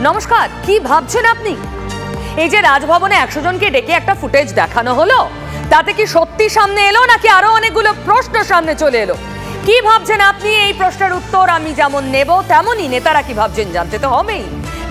নমস্কার, কি ভাবছেন আপনি? এই যে রাজভবনে 100 জনকে ডেকে একটা ফুটেজ দেখানো হলো, তাতে কি সত্যি সামনে এলো নাকি আরো অনেকগুলো প্রশ্ন সামনে চলে এলো? কি ভাবছেন আপনি? এই প্রশ্নের উত্তর আমি যেমন নেব তেমনই নেতারা কি ভাবছেন জানতে তো হবেই।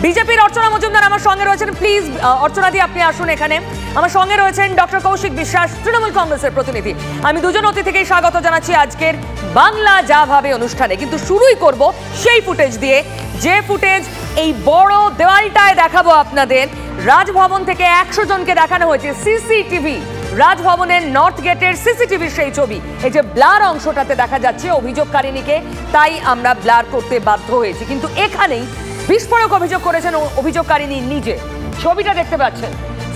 বিজেপির অর্চনা মজুমদার আমার সঙ্গে রয়েছেন। প্লিজ অর্চনা দি, আপনি আসুন এখানে। আমার সঙ্গে রয়েছেন ডক্টর কৌশিক বিশ্বাস, তৃণমূল কংগ্রেসের প্রতিনিধি। আমি দুজন অতিথিকেই স্বাগত জানাচ্ছি আজকের বাংলা যা ভাবে অনুষ্ঠানে। কিন্তু শুরুই করব সেই ফুটেজ দিয়ে, যে ফুটেজ এই বড় দেওয়ালটায় দেখাবো আপনাদের। রাজভবন থেকে 100 জনকে দেখানো হয়েছে সিসিটিভি, রাজভবনের নর্থ গেটের সিসিটিভির সেই ছবি। এই যে ব্লার অংশটাতে দেখা যাচ্ছে অভিযোগকারিনীকে, তাই আমরা ব্লার করতে বাধ্য হয়েছি। কিন্তু এখানেই বিস্ফোরক অভিযোগ করেছেন অভিযোগকারিনী নিজে। ছবিটা দেখতে পাচ্ছেন,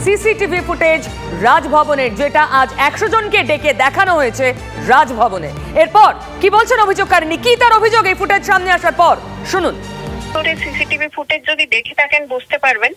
সিসিটিভি ফুটেজ রাজভবনের, যেটা আজ 100 জনকে ডেকে দেখানো হয়েছে রাজভবনে। এরপর কি বলছেন অভিযোগকারিনী, কি তার অভিযোগ এই ফুটেজ সামনে আসার পর শুনুন। সিসিটিভি ফুটেজ যদি দেখে থাকেন বুঝতে পারবেন,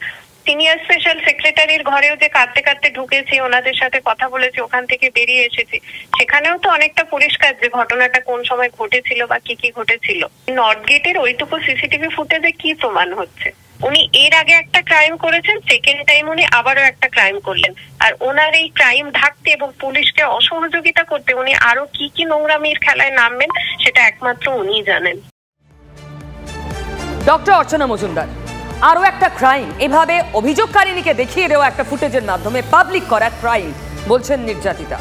সিনিয়র স্পেশাল সেক্রেটারির ঘরেও যে কাঁদতে কাঁদতে ঢুকেছি, ওনাদের সাথে কথা বলেছি, ওখান থেকে বেরিয়ে এসেছি, সেখানেও তো অনেকটা পরিষ্কার যে ঘটনাটা কোন সময় ঘটেছিল বা কি কি ঘটেছিল। নর্থ গেটের ওইটুকু সিসিটিভি ফুটেজে কি প্রমাণ হচ্ছে? উনি এর আগে একটা ক্রাইম করেছেন, সেকেন্ড টাইম উনি আবারও একটা ক্রাইম করলেন। আর ওনার এই ক্রাইম ঢাকতে এবং পুলিশকে অসহযোগিতা করতে উনি আরো কি কি নোংরামির খেলায় নামবেন, সেটা একমাত্র উনিই জানেন। ডক্টর অর্চনা মজুমদার, আরো একটা ক্রাইম, এভাবে অভিযোগকারিনীকে দেখিয়ে দেওয়া একটা ফুটেজের মাধ্যমে পাবলিক করা ক্রাইম বলছেন নির্যাতিতা,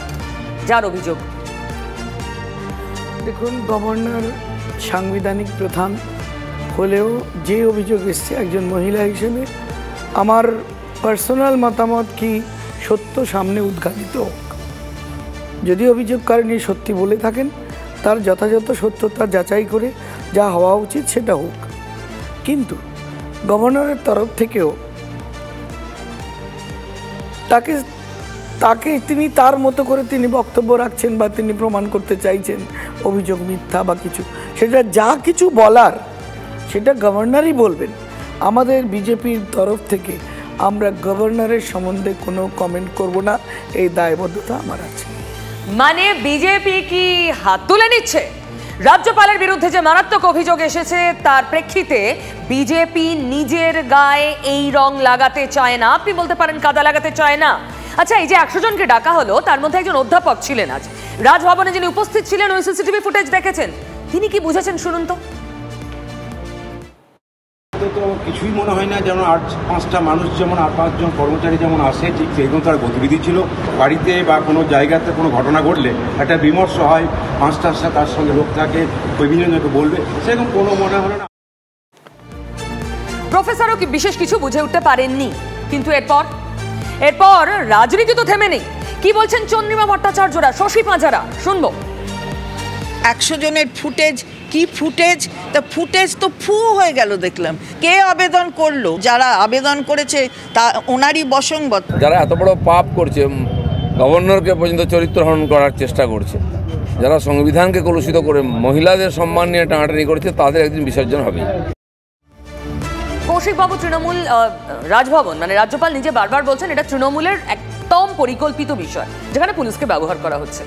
যার অভিযোগ। দেখুন, গভর্নর সাংবিধানিক প্রধান হলেও যে অভিযোগ এসছে একজন মহিলা হিসেবে আমার পার্সোনাল মতামত কি সত্য সামনে উদ্ঘাটিত হোক। যদি অভিযোগকারিনী সত্যি বলে থাকেন, তার যথাযথ সত্যতা যাচাই করে যা হওয়া উচিত সেটা হোক। কিন্তু গভর্নরের তরফ থেকেও তাকে তিনি তার মতো করে তিনি বক্তব্য রাখছেন বা তিনি প্রমাণ করতে চাইছেন অভিযোগ মিথ্যা বা কিছু, সেটা যা কিছু বলার সেটা গভর্নরই বলবেন। আমাদের বিজেপির তরফ থেকে আমরা গভর্নরের সম্বন্ধে কোনো কমেন্ট করব না, এই দায়বদ্ধতা আমার আছে। মানে বিজেপি কি হাত তুলে নিচ্ছে? রাজ্যপালের বিরুদ্ধে যে মারাত্মক অভিযোগ এসেছে তার প্রেক্ষিতে বিজেপি নিজের গায়ে এই রং লাগাতে চায় না, আপনি বলতে পারেন কাদা লাগাতে চায় না। আচ্ছা, এই যে 100 জনকে ডাকা হলো, তার মধ্যে একজন অধ্যাপক ছিলেন আজ রাজভবনে, যিনি উপস্থিত ছিলেন, ওই সিসিটিভি ফুটেজ দেখেছেন। তিনি কি বুঝেছেন শুনুন তো। তো কিছুই মনে হয় না যেমন 8-5টা মানুষ যেমন 8-5 জন কর্মচারী যেমন আসে, ঠিক সেরকম তার গতিবিধি ছিল। বাড়িতে বা কোনো জায়গাতে কোনো ঘটনা ঘটলে একটা বিমর্ষ হয়, 5টার সাথে তার সঙ্গে লোক থাকে, বিভিন্ন জনকে বলবে, সেরকম কোনো মনে হলো না। প্রফেসরও কি বিশেষ কিছু বুঝে উঠতে পারেননি। কিন্তু এরপর রাজনীতি তো থেমে নেই। কি বলছেন চন্দ্রিমা ভট্টাচার্যরা, শশী পাঁজারা, শুনবো। 100 জনের ফুটেজ, কি ফুটেজ? তা ফুটেজ তো ফু হয়ে গেল। দেখলাম কে আবেদন করলো, যারা আবেদন করেছে তা ওনারই বসংবত। যারা এত বড় পাপ করছে, গভর্নরকে পর্যন্ত চরিত্রহরণ করার চেষ্টা করছে, যারা সংবিধানকে কলুষিত করে মহিলাদের সম্মান নিয়ে টানাটানি করছে, তাদের একদিন বিসর্জন হবে। কৌশিকবাবু, তৃণমূল রাজভবন মানে রাজ্যপাল নিজে বারবার বলছেন এটা তৃণমূলের একদম পরিকল্পিত বিষয়, যেখানে পুলিশকে ব্যবহার করা হচ্ছে।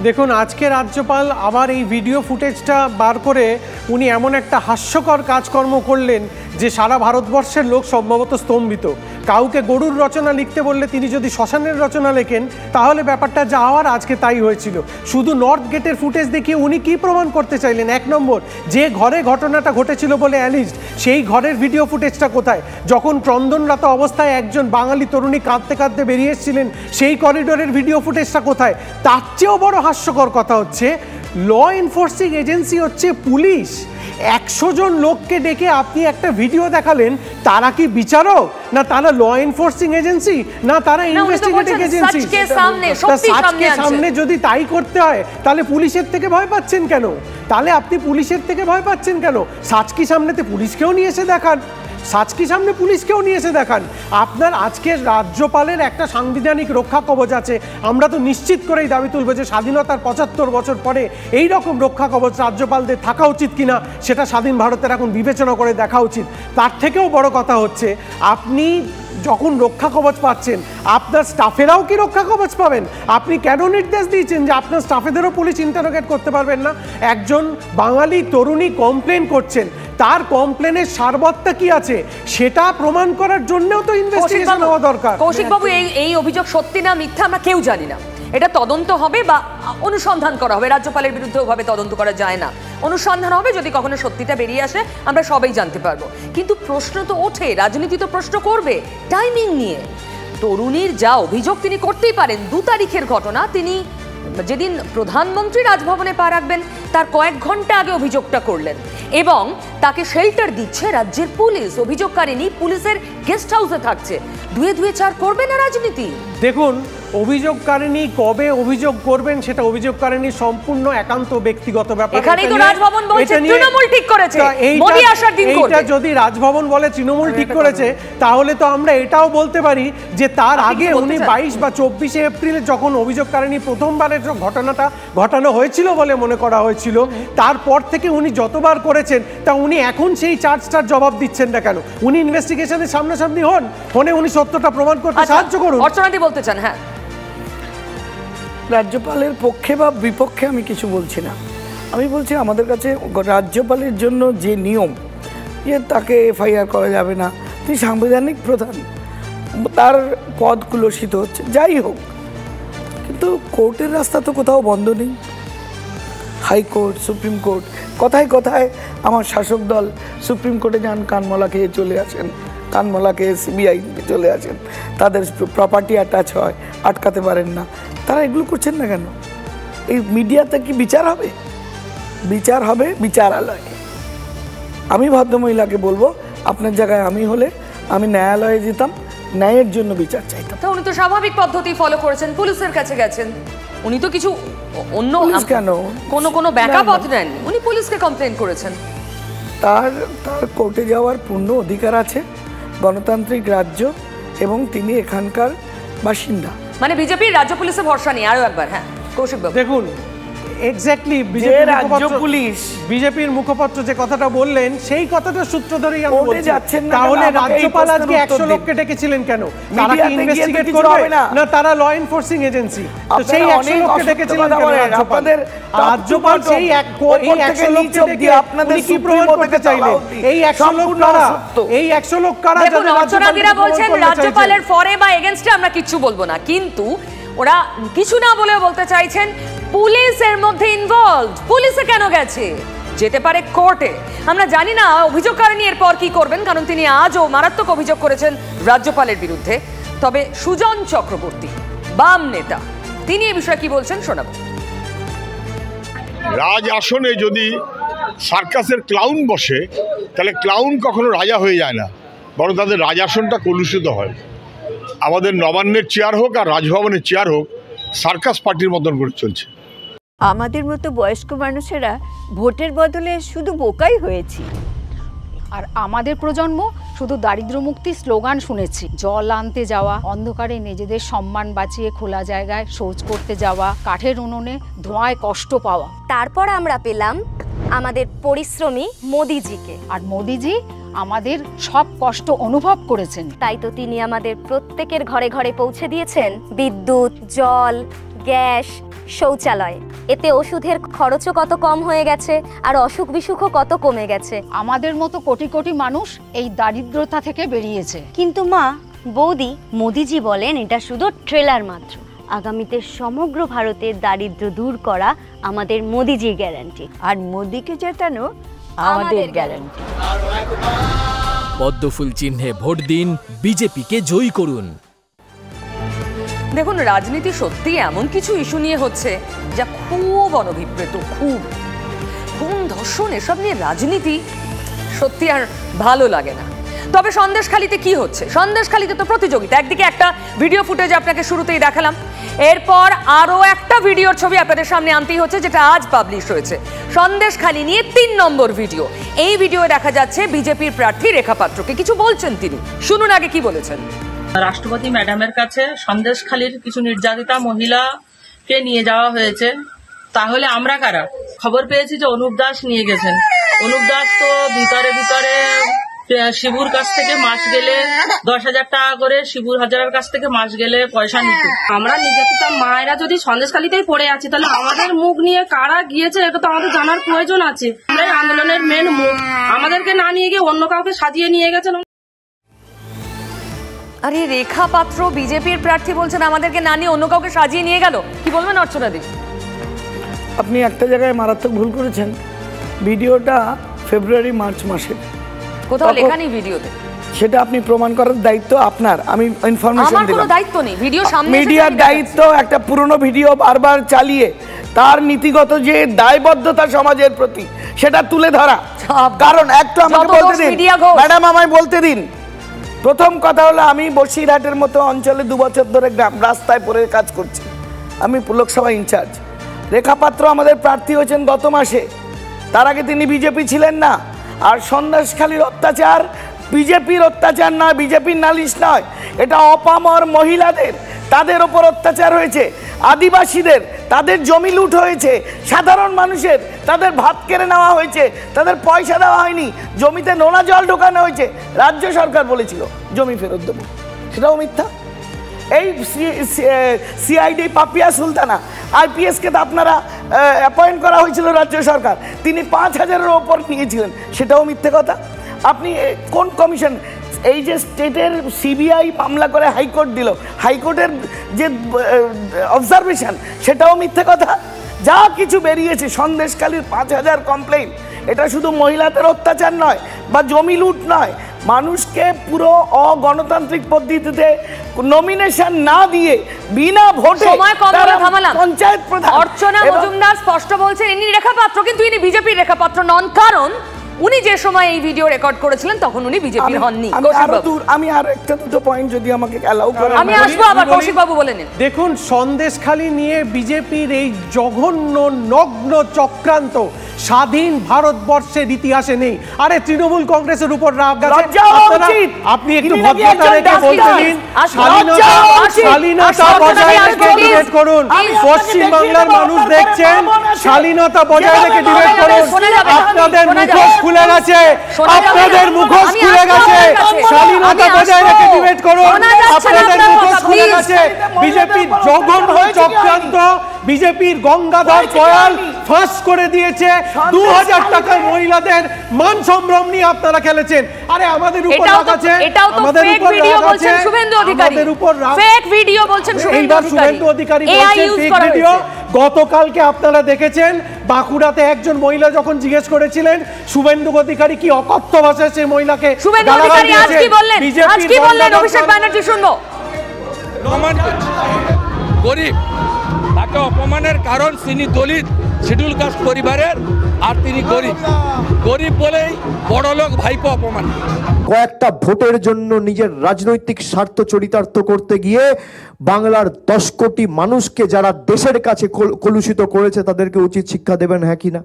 দেখুন, আজকে রাজ্যপাল আবার এই ভিডিও ফুটেজটা বার করে উনি এমন একটা হাস্যকর কাজকর্ম করলেন যে সারা ভারতবর্ষের লোক সম্ভবত স্তম্ভিত। কাউকে গরুর রচনা লিখতে বললে তিনি যদি শ্মশানের রচনা লেখেন, তাহলে ব্যাপারটা যা হওয়ার আজকে তাই হয়েছিল। শুধু নর্থ গেটের ফুটেজ দেখিয়ে উনি কি প্রমাণ করতে চাইলেন? 1 নম্বর, যে ঘরে ঘটনাটা ঘটেছিল বলে অ্যালিজড, সেই ঘরের ভিডিও ফুটেজটা কোথায়? যখন ক্রন্দনরত অবস্থায় একজন বাঙালি তরুণী কাঁদতে কাঁদতে বেরিয়ে এসেছিলেন, সেই করিডোরের ভিডিও ফুটেজটা কোথায়? তার চেয়েও বড় হাস্যকর কথা হচ্ছে, ল এনফোর্সিং এজেন্সি হচ্ছে পুলিশ। 100 জন লোককে ডেকে আপনি একটা ভিডিও দেখালেন, তারা কি বিচারক না তারা ল এনফোর্সিং এজেন্সি না তারা ইনভেস্টিগেটিং এজেন্সি? সামনে যদি তাই করতে হয়, তাহলে পুলিশের থেকে ভয় পাচ্ছেন কেন? সাচকি সামনেতে পুলিশকেও নিয়ে এসে দেখান, আপনার আজকের রাজ্যপালের একটা সাংবিধানিক রক্ষা কবচ আছে। আমরা তো নিশ্চিত করেই দাবি তুলব যে স্বাধীনতার 75 বছর পরে এই রকম রক্ষা কবচ রাজ্যপালদের থাকা উচিত কিনা, সেটা স্বাধীন ভারতের এখন বিবেচনা করে দেখা উচিত। তার থেকেও বড় কথা হচ্ছে, আপনি যখন রক্ষা কবচ পাচ্ছেন, আপনার স্টাফেরাও কি রক্ষা কবচ পাবেন? আপনি কেন নির্দেশ দিয়েছেন যে আপনার স্টাফেদেরও পুলিশ ইন্টারোগেট করতে পারবেন না? একজন বাঙালি তরুণী কমপ্লেন করছেন, তার কমপ্লেনের সারবত্তা কি আছে সেটা প্রমাণ করার জন্যও তো ইনভেস্টিগেশন হওয়া দরকার। কৌশিকবাবু, এই অভিযোগ সত্যি না মিথ্যা আমরা কেউ জানি না, এটা তদন্ত হবে বা অনুসন্ধান করা হবে। রাজ্যপালের বিরুদ্ধে ওভাবে তদন্ত করা যায় না, অনুসন্ধান হবে, যদি কখনো সত্যিটা বেরিয়ে আসে আমরা সবাই জানতে পারবো। কিন্তু প্রশ্ন তো ওঠে, রাজনীতি তো প্রশ্ন করবে টাইমিং নিয়ে। তরুণীর যা অভিযোগ তিনি করতেই পারেন, 2 তারিখের ঘটনা, তিনি যেদিন প্রধানমন্ত্রী রাজভবনে পা রাখবেন তার কয়েক ঘন্টা আগে অভিযোগটা করলেন এবং তাকে শেল্টার দিচ্ছে রাজ্যের পুলিশ। অভিযোগকারিনী পুলিশের গেস্ট হাউসে থাকছে, 2 4 করবে না রাজনীতি? দেখুন, অভিযোগকারিনী কবে অভিযোগ করবেন সেটা অভিযোগকারিনীর সম্পূর্ণ একান্ত ব্যক্তিগত ব্যাপার। এখানেই তো রাজভবন বলছে তৃণমূল ঠিক করেছে, মোদি আসার দিন করবে। এইটা যদি রাজভবন বলে তৃণমূল ঠিক করেছে, তাহলে তো আমরা এটাও বলতে পারি যে তার আগে উনি 22 বা 24 এপ্রিল যখন অভিযোগকারিনী প্রথমবারের ঘটনাটা ঘটানো হয়েছিল বলে মনে করা হয়েছিল, তারপর থেকে উনি যতবার করেছেন তা উনি এখন সেই চার্জটার জবাব দিচ্ছেন না কেন? উনি ইনভেস্টিগেশনের সামনাসামনি হন, ফোনে উনি সত্যটা প্রমাণ করতে সাহায্য করুন। অর্চনাদি বলতে চান? হ্যাঁ, রাজ্যপালের পক্ষে বা বিপক্ষে আমি কিছু বলছি না, আমি বলছি আমাদের কাছে রাজ্যপালের জন্য যে নিয়ম, যে তাকে এফআইআর করা যাবে না, তিনি সাংবিধানিক প্রধান, তার পদ কুলসিত হচ্ছে, যাই হোক, কিন্তু কোর্টের রাস্তা তো কোথাও বন্ধ নেই। হাইকোর্ট, সুপ্রিম কোর্ট, কথায় কথায় আমার শাসক দল সুপ্রিম কোর্টে যান, কানমলা খেয়ে চলে আসেন, কানমলা খেয়ে সিবিআই চলে আসেন, তাদের প্রপার্টি অ্যাটাচ হয়, আটকাতে পারেন না। তারা এগুলো করছেন না কেন? এই মিডিয়াতে কি বিচার হবে? বিচার হবে বিচারালয়ে। আমি ভদ্রমহিলাকে বলবো, আপনার জায়গায় আমি হলে আমি ন্যায়ালয়ে যেতাম, ন্যায়ের জন্য বিচার চাইতাম। তো উনি তো স্বাভাবিক পদ্ধতি ফলো করেছেন, পুলিশের কাছে গেছেন, উনি তো কিছু অন্য কেন কোনো ব্যাকআপ পথ নেন, উনি পুলিশকে কমপ্লেন করেছেন। তার কোর্টে যাওয়ার পূর্ণ অধিকার আছে, গণতান্ত্রিক রাজ্য এবং তিনি এখানকার বাসিন্দা। মানে বিজেপির রাজ্য পুলিশে ভরসা নেই। আরো একবার, হ্যাঁ কৌশিক বাবু, দেখুন এক্স্যাক্টলি বিজেপির মুখপাত্র যে কথাটা বললেন সেই কথাটার সূত্র ধরেই আমি বলছি, তাহলে রাজ্যপাল আজকে 100 লোককে ডেকেছিলেন কেন? তারা কি ইনভেস্টিগেট করবে না তারা ল এনফোর্সিং এজেন্সি? তো সেই 100 লোককে ডেকেছিলেন কেন রাজ্যপাল? সেই 100 লোককে ডেকে আপনাদের কি প্রমাণ করতে চাইলেন? এই 100 লোক কারা? এই 100 লোক কারা? দেখুন, অর্চনাদিরা বলছেন রাজ্যপালের ফরে বা এগেইনস্টে আমরা কিচ্ছু বলবো না, কিন্তু ওরা কিছু না বলে বলতে চাইছেন পুলিশের মধ্যে ইনভলভড। পুলিশে কেন গেছে? যেতে পারে কোর্টে। আমরা জানি না অভিযোগকারিনী এরপর কি করবেন, কারণ তিনি আজও মারাত্মক অভিযোগ করেছেন রাজ্যপালের বিরুদ্ধে। তবে সুজন চক্রবর্তী, বাম নেতা, তিনি এই বিষয়ে কি বলছেন শোনাবো। রাজ আসনে যদি সার্কাসের ক্লাউন বসে, তাহলে ক্লাউন কখনো রাজা হয়ে যায় না, বরং তাদের রাজাসনটা কলুষিত হয়। আমাদের নবান্নের চেয়ার হোক আর রাজভবনের চেয়ার হোক, সার্কাস পার্টির মতন করে চলছে। আমাদের মতো বয়স্ক মানুষেরা ভোটের বদলে শুধু বোকাই হয়েছি। আর আমাদের প্রজন্ম শুধু দারিদ্র মুক্তি স্লোগান শুনেছি। জল আনতে যাওয়া, অন্ধকারে নিজেদের সম্মান বাঁচিয়ে খোলা জায়গায় শৌচ করতে যাওয়া, কাঠের উনুনে ধোঁয়ায় কষ্ট পাওয়া। তারপর আমরা পেলাম আমাদের পরিশ্রমী মোদিজিকে। আর মোদিজি আমাদের সব কষ্ট অনুভব করেছেন, তাই তো তিনি আমাদের প্রত্যেকের ঘরে ঘরে পৌঁছে দিয়েছেন বিদ্যুৎ, জল, গ্যাস, শৌচালয়। এতে ওষুধের খরচও কত কম হয়ে গেছে আর অসুখ বিসুখও কত কমে গেছে। আমাদের মতো কোটি কোটি মানুষ এই দারিদ্রতা থেকে বেরিয়েছে। কিন্তু মা, বৌদি, মোদিজি বলেন এটা শুধু ট্রেলার মাত্র। আগামীতে সমগ্র ভারতের দারিদ্র দূর করা আমাদের মোদিজির গ্যারান্টি, আর মোদিকে জেতানো আমাদের গ্যারান্টি। পদ্মফুল চিহ্নে ভোট দিন, বিজেপিকে জয়ী করুন। দেখুন, রাজনীতি সত্যি এমন কিছু ইস্যু নিয়ে হচ্ছে যা খুব অনভিপ্রেত, খুব খুন, ধর্ষণ, এসব নিয়ে রাজনীতি সত্যি আর ভালো লাগে না। তবে সন্দেশখালিতে কি হচ্ছে? সন্দেশখালিতে তো প্রতিযোগিতা। একদিকে একটা ভিডিও ফুটেজ আপনাকে শুরুতেই দেখালাম, এরপর আরও একটা ভিডিওর ছবি আপনাদের সামনে আনতেই হচ্ছে, যেটা আজ পাবলিশ হয়েছে। সন্দেশখালি নিয়ে 3 নম্বর ভিডিও। এই ভিডিওয়ে দেখা যাচ্ছে বিজেপির প্রার্থী রেখা পাত্রকে কিছু বলছেন তিনি। শুনুন আগে কি বলেছেন। রাষ্ট্রপতি ম্যাডামের কাছে সন্দেশখালীর কিছু নির্যাতিতা মহিলাকে নিয়ে যাওয়া হয়েছে, তাহলে আমরা কারা? খবর পেয়েছি যে অনুপ দাস নিয়ে গেছেন। অনুপ দাস তো ভিতরে ভিতরে শিবুর কাছ থেকে মাস গেলে 10,000 টাকা করে, শিবুর হাজারের কাছ থেকে মাস গেলে পয়সা নিত। আমরা নির্যাতিত মায়েরা যদি সন্দেশখালীতেই পড়ে আছি, তাহলে আমাদের মুখ নিয়ে কারা গিয়েছে এটা তো আমাদের জানার প্রয়োজন আছে। আমরাই আন্দোলনের মেন মুখ, আমাদেরকে না নিয়ে গিয়ে অন্য কাউকে সাজিয়ে নিয়ে গেছেন। আরে রেখা পাত্র বিজেপির প্রার্থী বলছেন আমাদেরকে না নিয়ে অন্য কাউকে সাজিয়ে নিয়ে গেল, কি বলবেন অর্চনা দি? আপনি একটা জায়গায় মারাত্মক ভুল করেছেন। ভিডিওটা ফেব্রুয়ারি মার্চ মাসের, কোথাও লেখা নেই ভিডিওতে। সেটা আপনি প্রমাণ করার দায়িত্ব আপনার। আমি ইনফরমেশন দিলাম, আমার কোনো দায়িত্ব নেই। ভিডিও সামনে মিডিয়ার দায়িত্ব একটা পুরনো ভিডিও বারবার চালিয়ে তার নীতিগত যে দায়বদ্ধতা সমাজের প্রতি সেটা তুলে ধরা। কারণ একটা আমাকে বলতে দিন ম্যাডাম, আমায় বলতে দিন। প্রথম কথা হলো আমি বসিরহাটের মতো অঞ্চলে 2 বছর ধরে রাস্তায় পড়ে কাজ করছি, আমি লোকসভা ইনচার্জ। রেখা পাত্র আমাদের প্রার্থী হয়েছেন গত মাসে, তার আগে তিনি বিজেপি ছিলেন না। আর সন্দেশখালীর অত্যাচার বিজেপির অত্যাচার নয়, বিজেপির নালিশ নয়, এটা অপামর মহিলাদের, তাদের ওপর অত্যাচার হয়েছে, আদিবাসীদের তাদের জমি লুট হয়েছে, সাধারণ মানুষের তাদের ভাত কেড়ে নেওয়া হয়েছে, তাদের পয়সা দেওয়া হয়নি, জমিতে নোনা জল ঢোকানো হয়েছে। রাজ্য সরকার বলেছিল জমি ফেরত দেবো, সেটাও মিথ্যা। এই সিআইডি পাপিয়া সুলতানা আইপিএসকে তো আপনারা অ্যাপয়েন্ট করা হয়েছিল রাজ্য সরকার, তিনি 5,000-এর ওপর নিয়েছিলেন, সেটাও মিথ্যে কথা। আপনি কোন কমিশন, এই যে স্টেটের সিবিআই মামলা করে হাইকোর্ট দিল, হাইকোর্টের যে অবজারভেশন সেটাও মিথ্যে কথা। যা কিছু বেরিয়েছে সন্দেশখালীর 5,000 কমপ্লেইন, এটা শুধু মহিলাদের অত্যাচার নয় বা জমি লুট নয়, মানুষকে পুরো অগণতান্ত্রিক পদ্ধতিতে নমিনেশন না দিয়ে বিনা ভোটে পঞ্চায়েত প্রধান। অর্চনা মজুমদার স্পষ্ট বলছেন ইনি রেখা পাত্র, কিন্তু ইনি বিজেপির রেখা পাত্র নন, কারণ উনি যে সময় এই ভিডিও রেকর্ড করেছিলেন তখন উনি বিজেপির হননি। আমি আর একটা দুটো পয়েন্ট যদি আমাকে অ্যালাউ করেন আমি আসবো আবার। কৌশিক বাবু বলে নিন। দেখুন, সন্দেশখালী নিয়ে বিজেপির এই জঘন্য নগ্ন চক্রান্ত স্বাধীন ভারতবর্ষের ইতিহাসে নেই। আরে তৃণমূল কংগ্রেসের উপর রাগ গেছে, আপনি একটু ভদ্রতা রেখে বলতে দিন। শালীনতা বজায় রেখে ডিবেট করুন। পশ্চিমবাংলার মানুষ দেখছেন, শালীনতা বজায় রেখে ডিবেট করুন। আপনাদের মুখোশ খুলে গেছে, আপনাদের মুখোশ খুলে গেছে, শালীনতা বজায় রেখে ডিবেট করুন। আপনাদের মুখোশ খুলে গেছে। বিজেপির জঘন্য চক্রান্ত, বিজেপির গঙ্গাধর কয়াল ফাঁস করে দিয়েছে। 2,000 টাকার মহিলাদের মান সম্ভ্রম নিয়ে আপনারা খেলেছেন। আরে আমাদের উপর রাগ আছে, আমাদের উপর রাগ আছে, আমাদের উপর ফেক ভিডিও বলছেন শুভেন্দু অধিকারী বলছেন ফেক ভিডিও। গতকালকে আপনারা দেখেছেন বাঁকুড়াতে একজন মহিলা যখন জিজ্ঞেস করেছিলেন শুভেন্দু অধিকারী কি অকথ্য ভাষায় সেই মহিলাকে গালাগাল দিয়েছেন। আজ কি বললেন অভিষেক ব্যানার্জি শুনবো। গরিব, তাকে অপমানের কারণ তিনি দলিত শিডিউল কাস্ট পরিবারের, আর তিনি গরিব বলেই বড়লোক ভাইপো অপমান। কয়েকটা ভোটের জন্য নিজের রাজনৈতিক স্বার্থ চরিতার্থ করতে গিয়ে বাংলার 10 কোটি মানুষকে যারা দেশের কাছে কলুষিত করেছে তাদেরকে উচিত শিক্ষা দেবেন, হ্যাঁ কি না?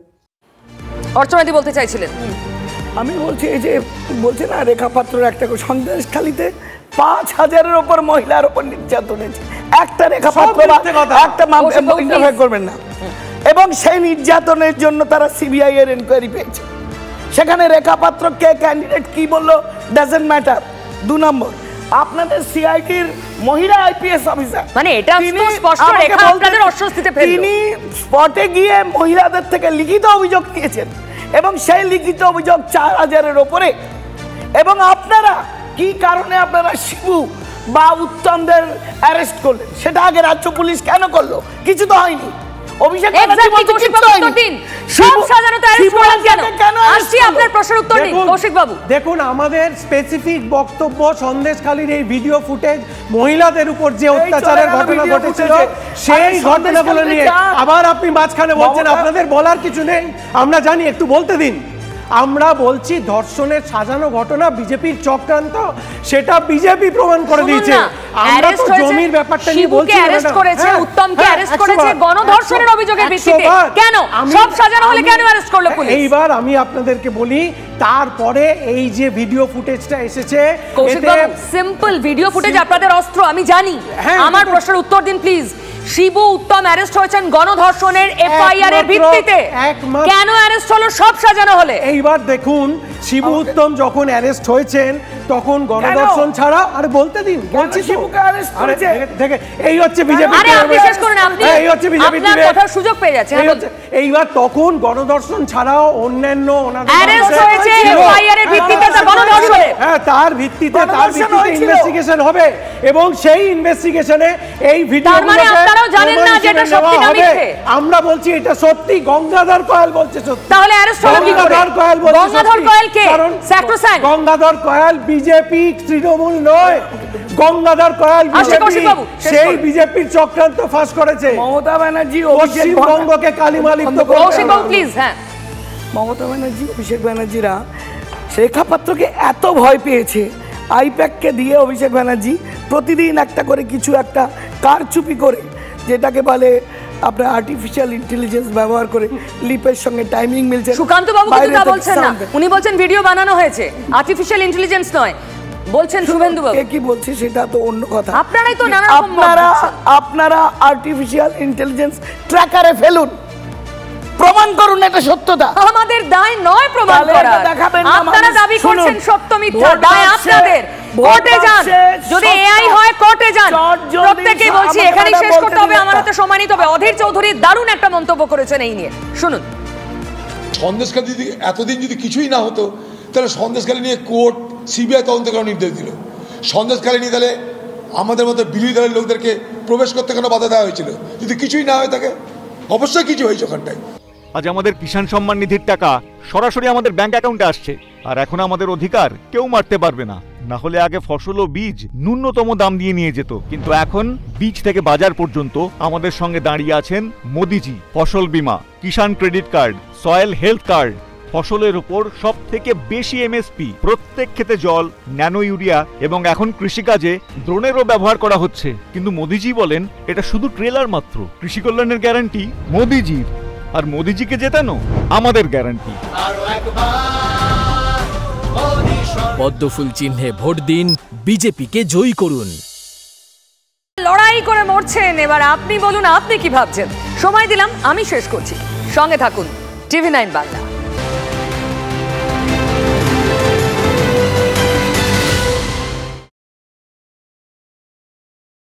অর্চনাদি বলতে চাইছিলেন। আমি বলছি এই যে বলছে না রেখা পাত্রের একটা সন্দেশখালীতে 5,000-এর ওপর মহিলার ওপর নির্যাতন হয়েছে, একটা রেখা পাত্র একটা ইন্টারফেয়ার করবেন না, এবং সেই নির্যাতনের জন্য তারা সিবিআই এর এনকোয়ারি পেয়েছে। সেখানে রেখা পাত্র কে ক্যান্ডিডেট কি বললো ডাজন্ট ম্যাটার। 2 নম্বর, আপনাদের সিআইডির মহিলা আইপিএস অফিসার, মানে এটা স্পষ্ট রেখা আপনাদের অস্বস্তিতে ফেললো। তিনি স্পটে গিয়ে মহিলাদের থেকে লিখিত অভিযোগ নিয়েছেন এবং সেই লিখিত অভিযোগ 4,000-এর ওপরে। এবং আপনারা কি কারণে আপনারা শিবু বা উত্তমদের অ্যারেস্ট করলেন, সেটা আগে রাজ্য পুলিশ কেন করলো? কিছু তো হয়নি। অভিষেক দেখুন, আমাদের স্পেসিফিক বক্তব্য সন্দেশখালীর এই ভিডিও ফুটেজ, মহিলাদের উপর যে অত্যাচারের ঘটনা ঘটেছিল সেই ঘটনাগুলো নিয়ে আবার আপনি মাঝখানে বলছেন আপনাদের বলার কিছু নেই। আমরা জানি, একটু বলতে দিন। আমরা বলছি ধর্ষণের সাজানো ঘটনা বিজেপির চক্রান্ত, সেটা বিজেপি প্রমাণ করে দিয়েছে। আমরা তো জমির ব্যাপারটা নিয়ে বলছি, অ্যারেস্ট করেছে, উত্তমকে অ্যারেস্ট করেছে গণধর্ষণের অভিযোগের ভিত্তিতে। কেন সব সাজানো হলে কেন অ্যারেস্ট করলো পুলিশ? এইবার আমি আপনাদেরকে বলি, তারপরে এই যে ভিডিও ফুটেজটা এসেছে, সিম্পল ভিডিও ফুটেজ আপনাদের অস্ত্র, আমি জানি। আমার প্রশ্নের উত্তর দিন প্লিজ। শিবু উত্তম অ্যারেস্ট হয়েছেন গণধর্ষণের এফআইআর এর ভিত্তিতে, কেন অ্যারেস্ট হলো সব সাজানো হলে? এইবার দেখুন, শিবু উত্তম যখন অ্যারেস্ট হয়েছেন তখন গণদর্শন ছাড়া, আরে বলতে দিন, বলছি তো। আরে দেখে এই হচ্ছে বিজেপি, আরে আপনি শেষ করুন, আপনি এই হচ্ছে বিজেপি আপনার কথার সুযোগ পেয়ে যাচ্ছে। এইবার তখন গণদর্শন ছাড়াও অন্যান্য অ্যারেস্ট হয়েছে এফআইআর এর ভিত্তিতে, তার গণদর্শনে, হ্যাঁ তার ভিত্তিতে ইনভেস্টিগেশন হবে এবং সেই ইনভেস্টিগেশনে এই ভিডিও, তার মানে আপনারাও জানেন না যে এটা সত্যি না মিথ্যে? আমরা বলছি এটা সত্যি, গঙ্গাধর কয়াল বলছে সত্যি। তাহলে অ্যারেস্ট হলো কি করে? গঙ্গাধর কয়াল বলছে, গঙ্গাধর কয়াল কে? স্যাক্রোস্যাঙ্ক্ট গঙ্গাধর কয়াল বিজেপি, তৃণমূল নয়। গঙ্গাধর কয়াল বিজেপি, সেই বিজেপির চক্রান্ত ফাঁস করেছে। মমতা ব্যানার্জি পশ্চিমবঙ্গকে কালিমালিপ্ত করেছে। প্লিজ, হ্যাঁ, মমতা ব্যানার্জি, অভিষেক ব্যানার্জিরা রেখা পাত্রকে এত ভয় পেয়েছে, আইপ্যাককে দিয়ে অভিষেক ব্যানার্জি প্রতিদিন একটা করে কিছু একটা কারচুপি করে, যেটাকে বলে আপনার আর্টিফিশিয়াল ইন্টেলিজেন্স ব্যবহার করে লিপের সঙ্গে টাইমিং মিলছে। সুকান্ত বাবু কিন্তু তা বলছেন না, উনি বলছেন ভিডিও বানানো হয়েছে, আর্টিফিশিয়াল ইন্টেলিজেন্স নয় বলছেন শুভেন্দু বাবু। কি বলছে সেটা তো অন্য কথা। আপনারাই তো নানা রকম আপনারা আর্টিফিশিয়াল ইন্টেলিজেন্স ট্র্যাকারে ফেলুন, প্রমাণ করুন এটা সত্যতা। আমাদের দায় নয় প্রমাণ করা, আপনারা দাবি করছেন সত্য মিথ্যা, দায় আপনাদের। কোর্টে যান, যদি এআই হয় কোর্টে যান। প্রত্যেকেই বলছি এখানেই শেষ করতে হবে, আমার হাতে সময় নিতে হবে। অধীর চৌধুরী দারুণ একটা মন্তব্য করেছেন এই নিয়ে, শুনুন। সন্দেশখালী যদি এতদিন যদি কিছুই না হতো, তাহলে সন্দেশখালী নিয়ে কোর্ট সিবিআই তদন্ত করার নির্দেশ দিল। সন্দেশখালী নিয়ে তাহলে আমাদের মতো বিরোধী দলের লোকদেরকে প্রবেশ করতে কেন বাধা দেওয়া হয়েছিল? যদি কিছুই না হয়ে থাকে, অবশ্যই কিছু হয়েছে ওখানটায়। আজ আমাদের কিষাণ সম্মান নিধির টাকা সরাসরি আমাদের ব্যাংক অ্যাকাউন্টে আসছে, আর এখন আমাদের অধিকার কেউ মারতে পারবে না। না হলে আগে ফসল ও বীজ ন্যূনতম দাম দিয়ে নিয়ে যেত, কিন্তু এখন বীজ থেকে বাজার পর্যন্ত আমাদের সঙ্গে দাঁড়িয়ে আছেন মোদিজি। ফসল বীমা, Kisan credit card, soil health card, ফসলের উপর সব থেকে বেশি এমএসপি, প্রত্যেক ক্ষেতে জল, ন্যানো ইউরিয়া এবং এখন কৃষিকাজে ড্রোনেরও ব্যবহার করা হচ্ছে। কিন্তু মোদিজি বলেন এটা শুধু ট্রেলার মাত্র, কৃষি কল্যাণের গ্যারান্টি মোদিজির, আর মোদিজিকে জেতানো আমাদের গ্যারান্টি। পদ্মফুল চিহ্নে ভোট দিন, বিজেপিকে জয়ী করুন। লড়াই করে মরছেন, এবার আপনি বলুন আপনি কি ভাবছেন। সময় দিলাম, আমি শেষ করছি, সঙ্গে থাকুন টিভি9 বাংলা।